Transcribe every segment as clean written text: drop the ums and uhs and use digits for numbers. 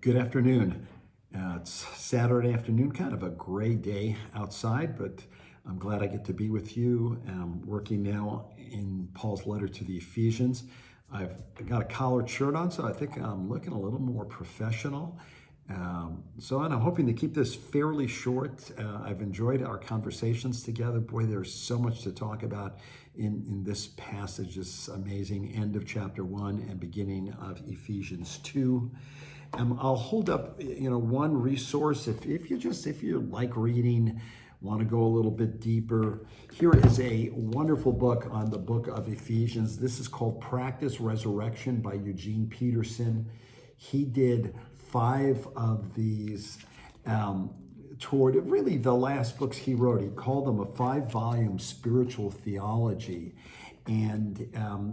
Good afternoon. It's Saturday afternoon, kind of a gray day outside, but I'm glad I get to be with you. I'm working now in Paul's letter to the Ephesians. I've got a collared shirt on, so I think I'm looking a little more professional. And I'm hoping to keep this fairly short. I've enjoyed our conversations together. Boy, there's so much to talk about in this passage, this amazing end of chapter 1 and beginning of Ephesians 2. I'll hold up, one resource if you like reading, want to go a little bit deeper. Here is a wonderful book on the book of Ephesians. This is called Practice Resurrection by Eugene Peterson. He did 5 of these toward really the last books he wrote. He called them a 5-volume spiritual theology. And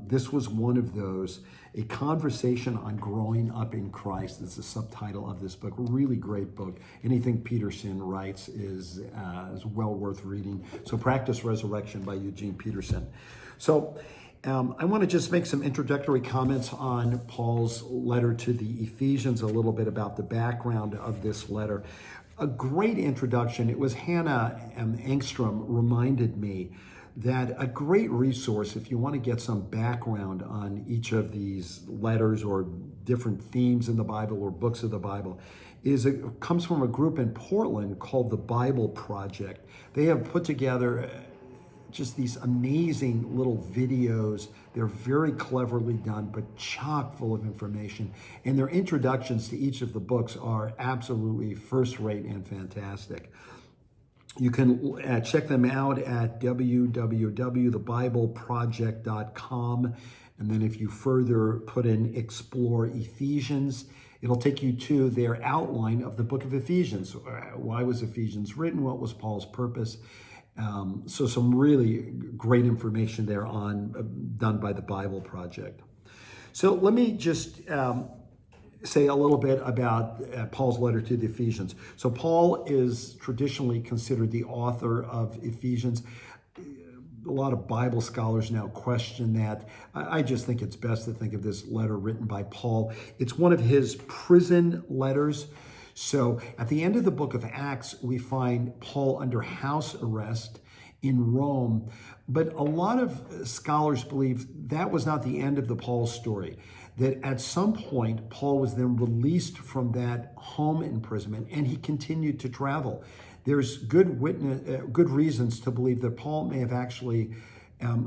this was one of those, A Conversation on Growing Up in Christ. That's the subtitle of this book. Really great book. Anything Peterson writes is well worth reading. So Practice Resurrection by Eugene Peterson. So I want to just make some introductory comments on Paul's letter to the Ephesians, a little bit about the background of this letter. A great introduction. It was Hannah Engstrom reminded me that a great resource, if you want to get some background on each of these letters or different themes in the Bible or books of the Bible, comes from a group in Portland called the Bible Project. They have put together just these amazing little videos. They're very cleverly done, but chock full of information. And their introductions to each of the books are absolutely first-rate and fantastic. You can check them out at www.thebibleproject.com. And then if you further put in Explore Ephesians, it'll take you to their outline of the book of Ephesians. Why was Ephesians written? What was Paul's purpose? So some really great information there done by the Bible Project. So let me just say a little bit about Paul's letter to the Ephesians. So Paul is traditionally considered the author of Ephesians. A lot of Bible scholars now question that. I just think it's best to think of this letter written by Paul. It's one of his prison letters. So at the end of the book of Acts, we find Paul under house arrest in Rome. But a lot of scholars believe that was not the end of the Paul story, that at some point, Paul was then released from that home imprisonment and he continued to travel. There's good reasons to believe that Paul may have actually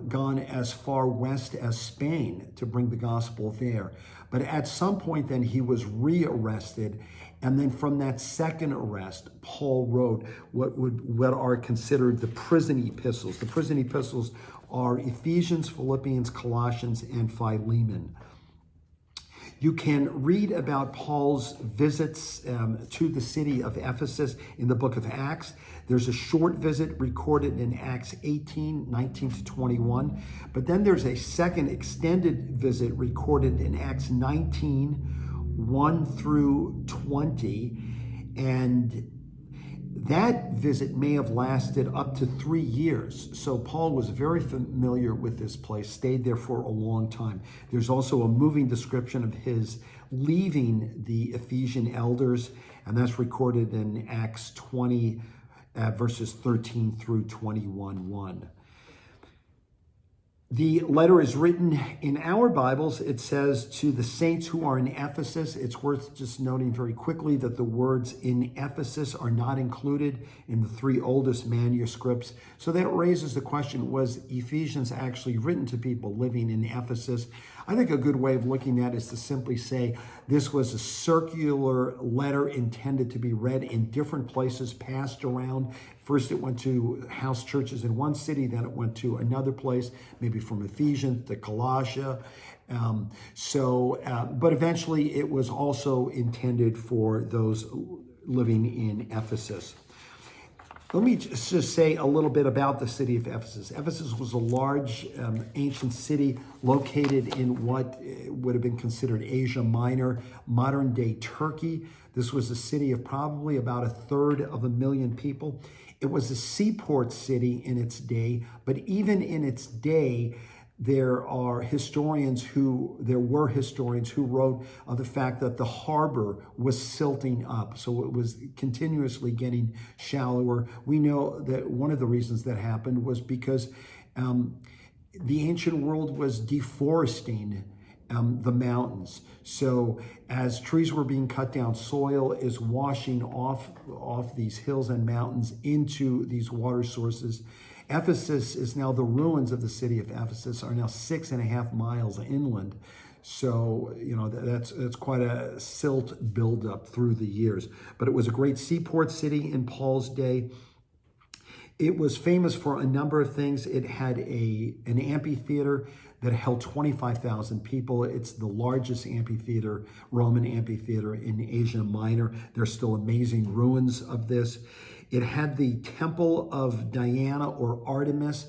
gone as far west as Spain to bring the gospel there. But at some point then he was rearrested. And then from that second arrest, Paul wrote what are considered the prison epistles. The prison epistles are Ephesians, Philippians, Colossians, and Philemon. You can read about Paul's visits to the city of Ephesus in the book of Acts. There's a short visit recorded in Acts 18, 19 to 21. But then there's a second extended visit recorded in Acts 19, 1 through 20. And that visit may have lasted up to 3 years. So Paul was very familiar with this place, stayed there for a long time. There's also a moving description of his leaving the Ephesian elders, and that's recorded in Acts 20, verses 13 through 21:1. The letter is written in our Bibles. It says to the saints who are in Ephesus. It's worth just noting very quickly that the words in Ephesus are not included in the 3 oldest manuscripts. So that raises the question, was Ephesians actually written to people living in Ephesus? I think a good way of looking at it is to simply say this was a circular letter intended to be read in different places, passed around. First, it went to house churches in one city, then it went to another place, maybe from Ephesians to Colossia. But eventually it was also intended for those living in Ephesus. Let me just say a little bit about the city of Ephesus. Ephesus was a large ancient city located in what would have been considered Asia Minor, modern day Turkey. This was a city of probably about 1/3 people. It was a seaport city in its day, but even in its day, there were historians who wrote of the fact that the harbor was silting up. So it was continuously getting shallower. We know that one of the reasons that happened was because the ancient world was deforesting the mountains. So as trees were being cut down, soil is washing off these hills and mountains into these water sources. Ephesus is now, the ruins of the city of Ephesus are now 6.5 miles inland. So, that's quite a silt buildup through the years. But it was a great seaport city in Paul's day. It was famous for a number of things. It had an amphitheater that held 25,000 people. It's the largest Roman amphitheater in Asia Minor. There's still amazing ruins of this. It had the Temple of Diana or Artemis.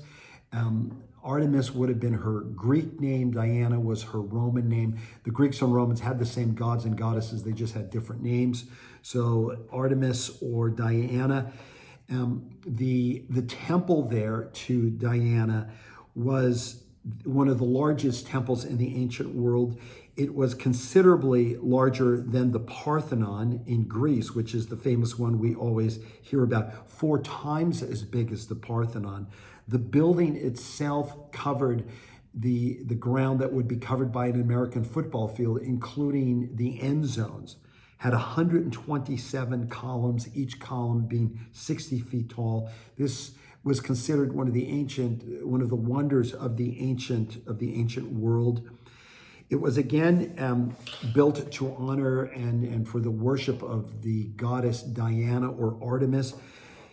Artemis would have been her Greek name. Diana was her Roman name. The Greeks and Romans had the same gods and goddesses. They just had different names. So Artemis or Diana. The temple there to Diana was one of the largest temples in the ancient world. It was considerably larger than the Parthenon in Greece, which is the famous one we always hear about, 4 times as big as the Parthenon. The building itself covered the ground that would be covered by an American football field, including the end zones. Had 127 columns, each column being 60 feet tall. This was considered one of the wonders of the ancient world. It was again built to honor and for the worship of the goddess Diana or Artemis.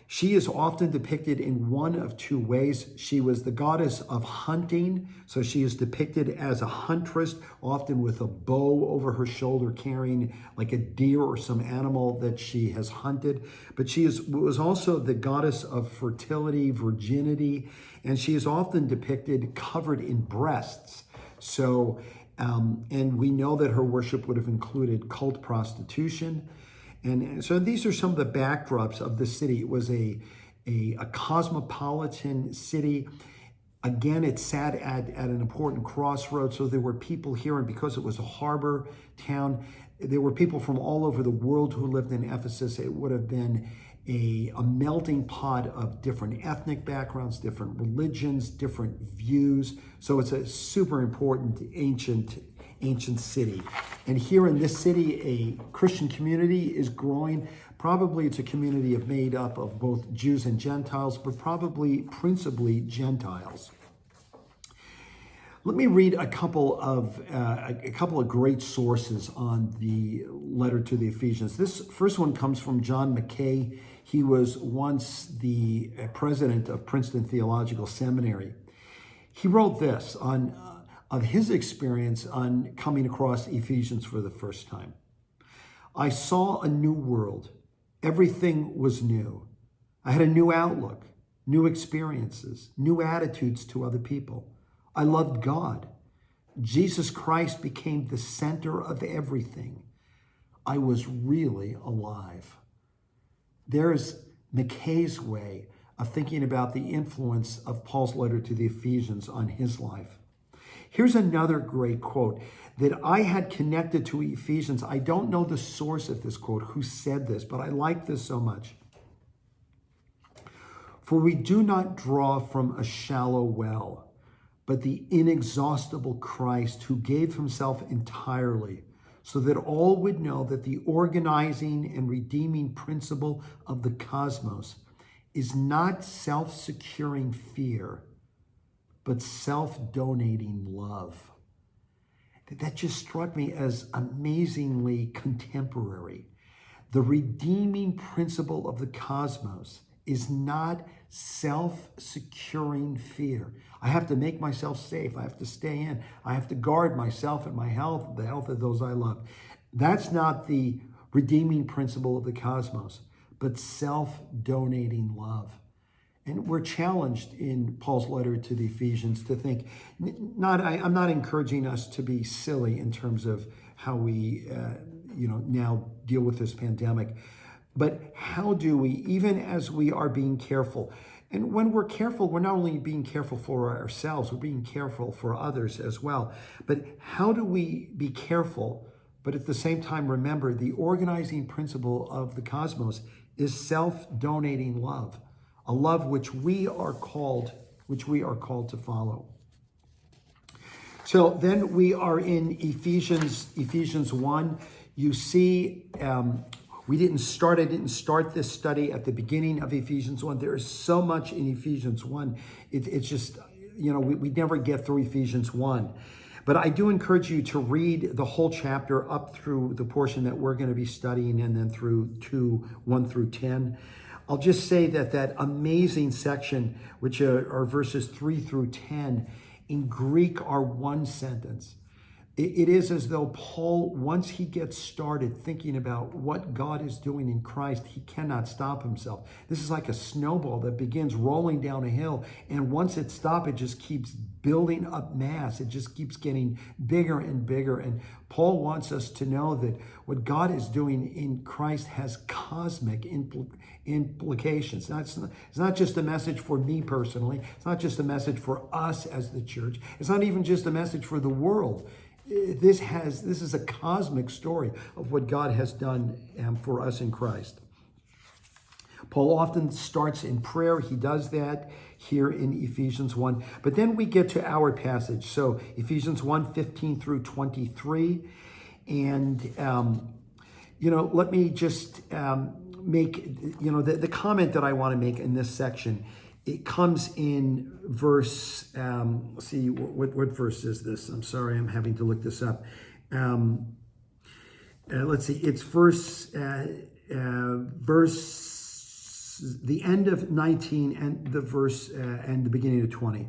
She is often depicted in one of 2 ways. She was the goddess of hunting, so she is depicted as a huntress, often with a bow over her shoulder, carrying like a deer or some animal that she has hunted. But she was also the goddess of fertility, virginity, and she is often depicted covered in breasts. So, and we know that her worship would have included cult prostitution. And so these are some of the backdrops of the city. It was a cosmopolitan city. Again, it sat at an important crossroads. So there were people here, and because it was a harbor town, there were people from all over the world who lived in Ephesus. It would have been a melting pot of different ethnic backgrounds, different religions, different views. So it's a super important ancient city. And here in this city, a Christian community is growing. Probably it's a community made up of both Jews and Gentiles, but probably principally Gentiles. Let me read a couple of great sources on the letter to the Ephesians. This first one comes from John Mackay. He was once the president of Princeton Theological Seminary. He wrote this of his experience on coming across Ephesians for the first time. I saw a new world. Everything was new. I had a new outlook, new experiences, new attitudes to other people. I loved God. Jesus Christ became the center of everything. I was really alive. There's Mackay's way of thinking about the influence of Paul's letter to the Ephesians on his life. Here's another great quote that I had connected to Ephesians. I don't know the source of this quote, who said this, but I like this so much. For we do not draw from a shallow well, but the inexhaustible Christ who gave himself entirely, so that all would know that the organizing and redeeming principle of the cosmos is not self-securing fear, but self-donating love. That just struck me as amazingly contemporary. The redeeming principle of the cosmos is not self-securing fear. I have to make myself safe. I have to stay in. I have to guard myself and my health, the health of those I love. That's not the redeeming principle of the cosmos, but self-donating love. And we're challenged in Paul's letter to the Ephesians to think, I'm not encouraging us to be silly in terms of how we, now deal with this pandemic, but how do we, even as we are being careful, And when we're careful, we're not only being careful for ourselves, we're being careful for others as well. But how do we be careful, but at the same time remember the organizing principle of the cosmos is self-donating love, a love which we are called to follow. So then we are in Ephesians 1. You see, I didn't start this study at the beginning of Ephesians 1. There is so much in Ephesians 1. It's just, we never get through Ephesians 1. But I do encourage you to read the whole chapter up through the portion that we're going to be studying, and then through 1 through 10. I'll just say that amazing section, which are verses 3 through 10, in Greek are one sentence. It is as though Paul, once he gets started thinking about what God is doing in Christ, he cannot stop himself. This is like a snowball that begins rolling down a hill, and once it stops, it just keeps building up mass. It just keeps getting bigger and bigger. And Paul wants us to know that what God is doing in Christ has cosmic implications. It's not just a message for me personally. It's not just a message for us as the church. It's not even just a message for the world. This is a cosmic story of what God has done for us in Christ. Paul often starts in prayer. He does that here in Ephesians 1. But then we get to our passage. So Ephesians 1, 15 through 23. And, let me just make, the comment that I want to make in this section. It comes in verse, let's see, what verse is this? I'm sorry, I'm having to look this up. Let's see, it's verse, the end of 19 and the verse, and the beginning of 20.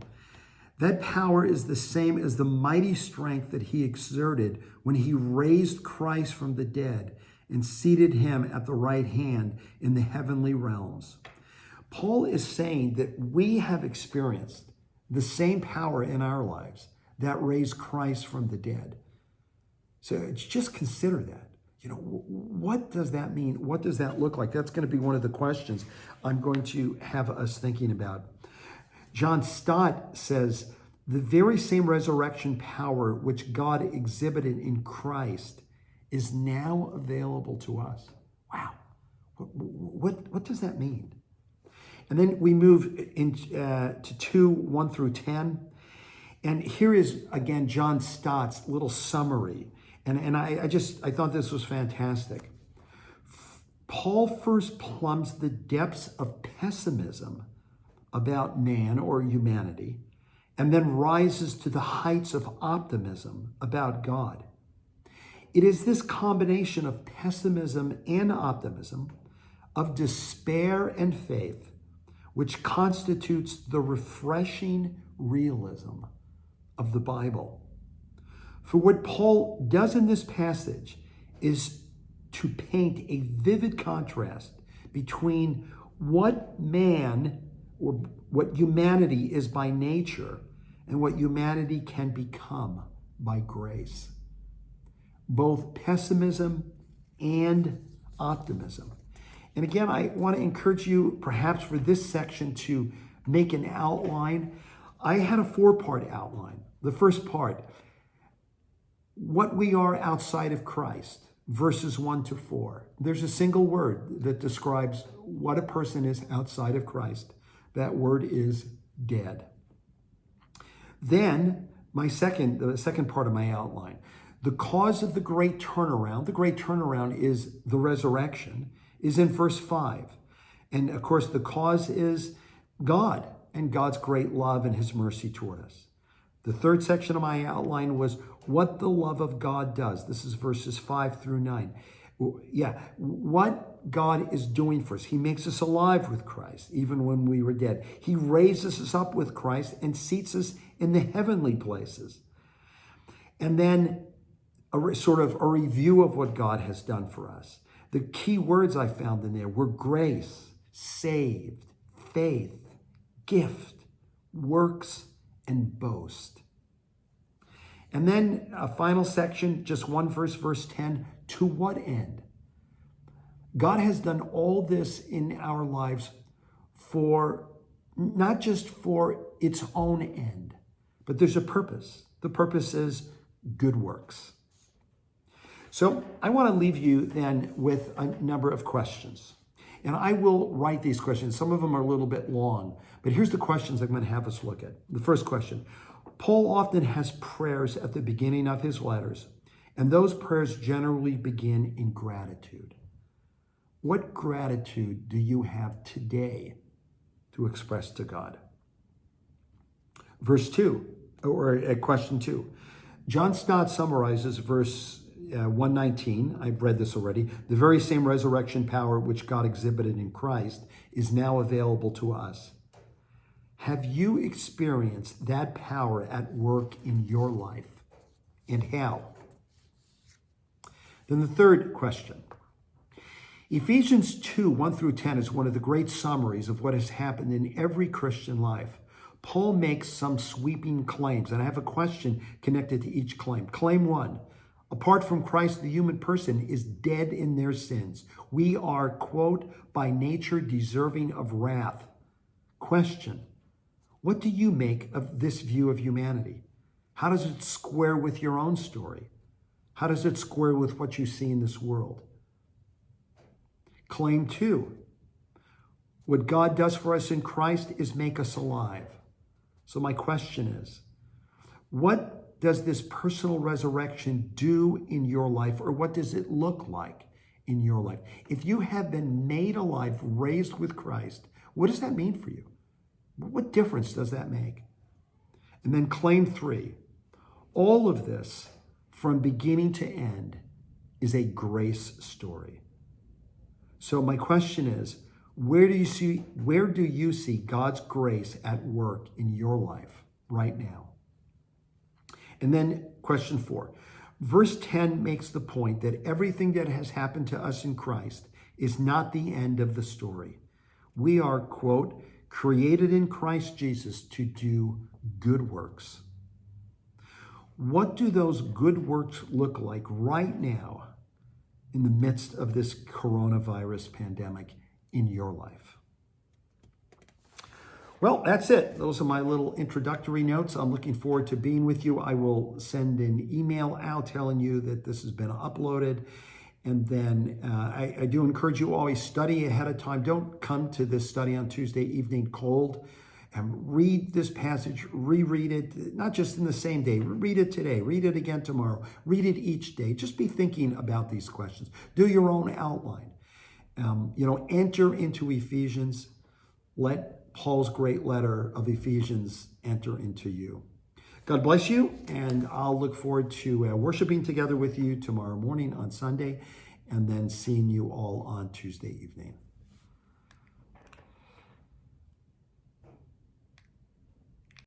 That power is the same as the mighty strength that he exerted when he raised Christ from the dead and seated him at the right hand in the heavenly realms. Paul is saying that we have experienced the same power in our lives that raised Christ from the dead. So just consider that. What does that mean? What does that look like? That's going to be one of the questions I'm going to have us thinking about. John Stott says, the very same resurrection power which God exhibited in Christ is now available to us. Wow. What does that mean? And then we move into 2, 1 through 10. And here is, again, John Stott's little summary. And I thought this was fantastic. Paul first plumbs the depths of pessimism about man or humanity, and then rises to the heights of optimism about God. It is this combination of pessimism and optimism, of despair and faith, which constitutes the refreshing realism of the Bible. For what Paul does in this passage is to paint a vivid contrast between what man or what humanity is by nature and what humanity can become by grace. Both pessimism and optimism. And again, I want to encourage you, perhaps for this section, to make an outline. I had a 4-part outline. The first part, what we are outside of Christ, verses 1 to 4. There's a single word that describes what a person is outside of Christ. That word is dead. Then, the second part of my outline, the cause of the great turnaround is the resurrection, is in verse 5. And of course, the cause is God and God's great love and his mercy toward us. The third section of my outline was what the love of God does. This is verses 5 through 9. What God is doing for us. He makes us alive with Christ, even when we were dead. He raises us up with Christ and seats us in the heavenly places. And then a sort of a review of what God has done for us. The key words I found in there were grace, saved, faith, gift, works, and boast. And then a final section, just one verse, verse 10, to what end? God has done all this in our lives for not just for its own end, but there's a purpose. The purpose is good works. So I want to leave you then with a number of questions. And I will write these questions. Some of them are a little bit long, but here's the questions I'm going to have us look at. The first question: Paul often has prayers at the beginning of his letters, and those prayers generally begin in gratitude. What gratitude do you have today to express to God? Verse 2, or question 2. John Stott summarizes verse 119, I've read this already. The very same resurrection power which God exhibited in Christ is now available to us. Have you experienced that power at work in your life? And how? Then the third question. Ephesians 2, 1 through 10 is one of the great summaries of what has happened in every Christian life. Paul makes some sweeping claims, and I have a question connected to each claim. Claim 1, apart from Christ, the human person is dead in their sins. We are, quote, by nature deserving of wrath. Question, what do you make of this view of humanity? How does it square with your own story? How does it square with what you see in this world? Claim 2, what God does for us in Christ is make us alive. So my question is, what does this personal resurrection do in your life, or what does it look like in your life? If you have been made alive, raised with Christ, what does that mean for you? What difference does that make? And then claim 3, all of this from beginning to end is a grace story. So my question is, where do you see God's grace at work in your life right now? And then question 4, verse 10 makes the point that everything that has happened to us in Christ is not the end of the story. We are, quote, created in Christ Jesus to do good works. What do those good works look like right now in the midst of this coronavirus pandemic in your life? Well, that's it. Those are my little introductory notes. I'm looking forward to being with you. I will send an email out telling you that this has been uploaded. And then I do encourage you always study ahead of time. Don't come to this study on Tuesday evening cold. Read this passage, reread it, not just in the same day. Read it today, read it again tomorrow, read it each day. Just be thinking about these questions. Do your own outline. Enter into Ephesians. Let Paul's great letter of Ephesians enter into you. God bless you, and I'll look forward to worshiping together with you tomorrow morning on Sunday, and then seeing you all on Tuesday evening.